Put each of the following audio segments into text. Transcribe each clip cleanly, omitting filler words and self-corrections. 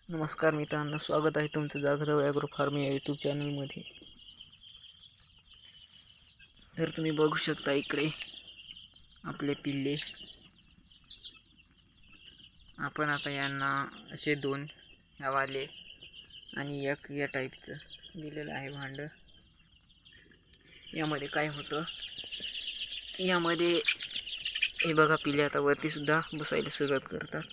नमस्कार मित्रांनो, स्वागत आहे तुमचं जागृत ॲग्रो फार्म या यूट्यूब चॅनलमध्ये. तर तुम्ही बघू शकता इकडे आपले पिल्ले. आपण आता यांना असे दोन हवाले आणि एक या टाईपचं दिलेलं आहे भांड. यामध्ये काय होतं, यामध्ये हे बघा पिल्ले आता वरती सुद्धा बसायला सुरुवात करतात.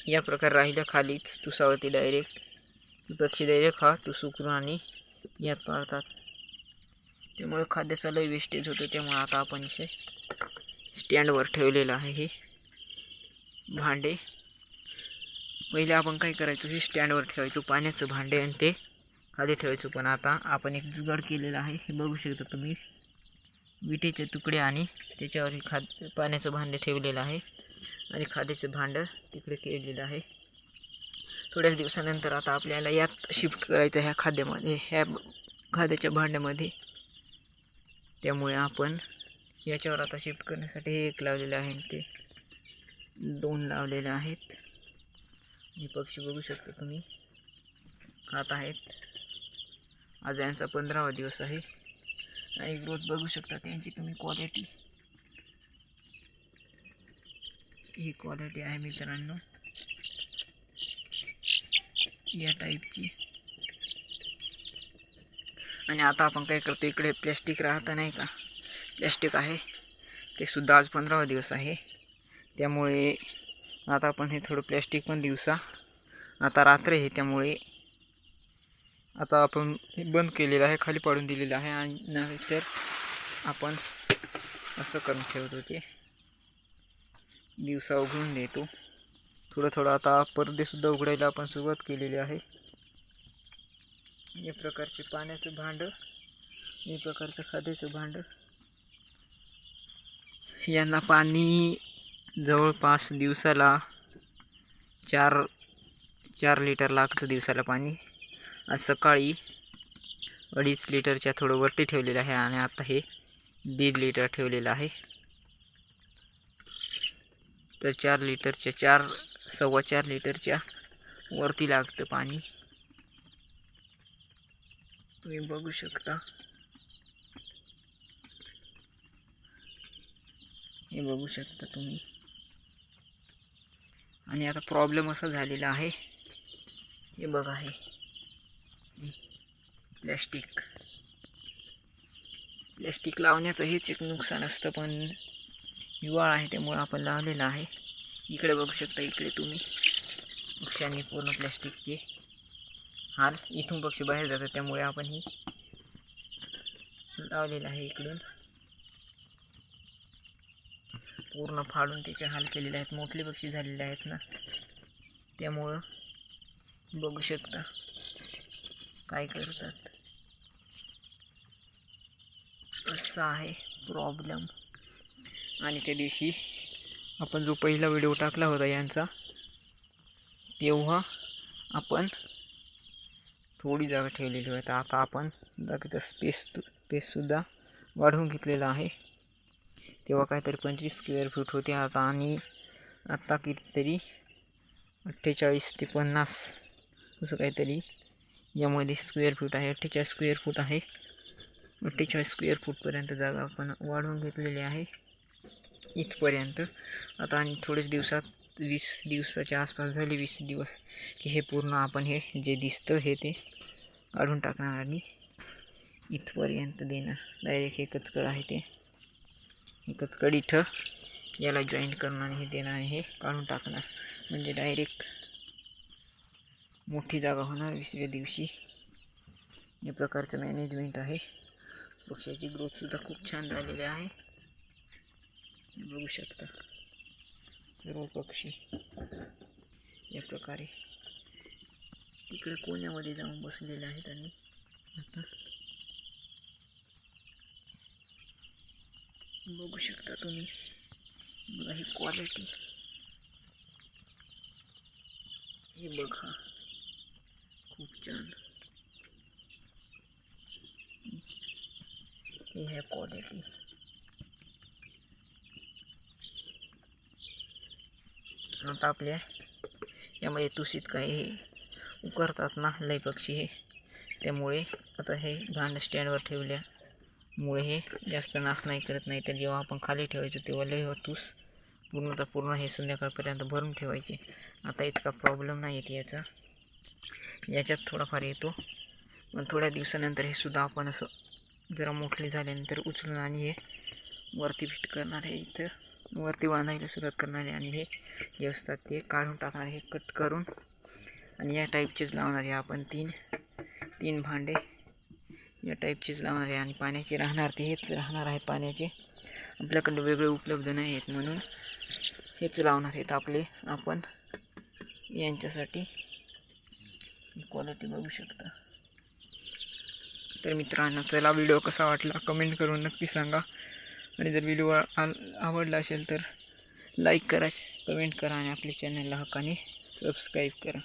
या प्रकार राहिल्या खालीच तुसावरती डायरेक्ट पक्षी डायरेक्ट हा तुस उकरून आणि यात पाळतात. त्यामुळे खाद्याचा लय वेस्टेज होतो. त्यामुळे आता आपण इथे स्टँडवर ठेवलेलं आहे हे भांडे. पहिले आपण काय करायचो, हे स्टँडवर ठेवायचो पाण्याचं भांडे आणि ते खाली ठेवायचो. पण आता आपण एक जुगाड केलेला आहे. हे बघू शकता तुम्ही, विटेचे तुकडे आणि त्याच्यावर पाण्याचं भांडे ठेवलेलं आहे आणि खाद्याचं भांडं तिकडे केलेलं आहे. थोड्याच दिवसानंतर आता आपल्याला यात शिफ्ट करायचं ह्या खाद्यामध्ये, ह्या खाद्याच्या भांड्यामध्ये. त्यामुळे आपण याच्यावर आता शिफ्ट करण्यासाठी हे एक लावलेलं आहे, ते दोन लावलेले आहेत. हे पक्षी बघू शकता तुम्ही खात आहेत. आज यांचा 15वा दिवस आहे आणि ग्रोथ बघू शकता त्यांची तुम्ही. क्वालिटी ही क्वालिटी आहे मित्रांनो या टाईपची. आणि आता आपण काय करतो, इकडे प्लॅस्टिक राहतं नाही का, प्लॅस्टिक आहे ते सुद्धा आज 15वा दिवस आहे. त्यामुळे आता आपण हे थोडं प्लॅस्टिक पण दिवसा, आता रात्र आहे त्यामुळे आता आपण हे बंद केलेलं आहे, खाली पाडून दिलेलं आहे. आणि नंतर आपण असं करून ठेवतो, ते दिवसा उघडून देतो थोडं थोडं. आता पडदेसुद्धा उघडायला आपण सुरुवात केलेली आहे. या प्रकारचे पाण्याचं भांडं, या प्रकारचं खाद्याचं भांडं. यांना पाणी जवळपास दिवसाला 4 लिटर लागतं दिवसाला पाणी. आज सकाळी 2.5 लिटरच्या थोडं वरती ठेवलेलं आहे आणि आता हे 1.5 लिटर ठेवलेलं आहे. तर 4 लिटरच्या 4.25 लिटरच्या वरती लागतं पाणी. तुम्ही बघू शकता, हे बघू शकता तुम्ही. आणि आता प्रॉब्लेम असा झालेला आहे, हे बघा, हे प्लॅस्टिक लावण्याचं हेच एक नुकसान असतं. पण हिवाळा आहे त्यामुळे आपण लावलेलं आहे. इकडे बघू शकता, इकडे तुम्ही पक्ष्यांनी पूर्ण प्लॅस्टिकचे हाल, इथून पक्षी बाहेर जातात त्यामुळे आपण ही लावलेलं आहे. इकडून पूर्ण फाडून त्याचे हाल केलेले आहेत. मोठे पक्षी झालेले आहेत ना, त्यामुळं बघू शकता काय करतात. असा आहे प्रॉब्लेम. आणि त्या दिवशी आपण जो पहिला व्हिडिओ टाकला होता यांचा, तेव्हा आपण थोडी जागा ठेवलेली होती. आता आपण जागेचा स्पेससुद्धा वाढवून घेतलेला आहे. तेव्हा काहीतरी 25 स्क्वेअर फूट होते आता, आणि आता कितीतरी 48 ते 50 असं काहीतरी यामध्ये स्क्वेअर फूट आहे. 48 स्क्वेअर फूट आहे. 48 स्क्वेअर फूटपर्यंत जागा आपण वाढवून घेतलेली आहे इथपर्यंत. आता आणि थोडेच दिवसात 20 दिवसाच्या आसपास झाले, 20 दिवस, की हे पूर्ण आपण हे जे दिसतं हे ते काढून टाकणार आणि इथपर्यंत देणार. डायरेक्ट एकच कड आहे, ते एकच कड इथं याला जॉईंट करणार आणि हे देणार आणि हे काढून टाकणार. म्हणजे डायरेक्ट मोठी जागा होणार 20व्या दिवशी. या प्रकारचं मॅनेजमेंट आहे. पक्ष्याची ग्रोथसुद्धा खूप छान झालेली आहे. बघू शकता सर्व पक्षी या प्रकारे तिकडे कोण्यामध्ये जाऊन बसलेले आहेत. आणि आता बघू शकता तुम्ही, बघा ही क्वालिटी, हे बघा खूप छान. हे आहे क्वालिटी. आता आपल्या यामध्ये तुसीत काही हे उकरतात ना लय पक्षी हे, त्यामुळे आता हे भांड स्टँडवर ठेवल्यामुळे हे जास्त नाश नाही करत. नाही तर जेव्हा आपण खाली ठेवायचो तेव्हा लय तुस पूर्ण हे संध्याकाळपर्यंत भरून ठेवायचे. आता इतका प्रॉब्लेम नाही येत याचा, याच्यात थोडाफार येतो, पण थोड्या दिवसानंतर हे सुद्धा आपण असं जरा मोठे झाल्यानंतर उचलून आणि हे वरती फिट करणार आहे, इथं वरती बांधायला सुरुवात करणार आहे. आणि हे जे असतात ते काढून टाकणार, हे कट करून, आणि या टाईपचेच लावणार आहे आपण तीन भांडे या टाईपचेच लावणार आहे. आणि पाण्याचे राहणार ते हेच राहणार आहे. पाण्याचे आपल्याकडे वेगळे उपलब्ध नाही आहेत म्हणून हेच लावणार आहेत आपण यांच्यासाठी. क्वालिटी बघू शकता. तर मित्रांनो, चला व्हिडिओ कसा वाटला कमेंट करून नक्की सांगा. आणि जर व्हिडिओ आवडला असेल तर लाईक करा, कमेंट करा आणि आपल्या चॅनलला हक्काने सबस्क्राईब करा.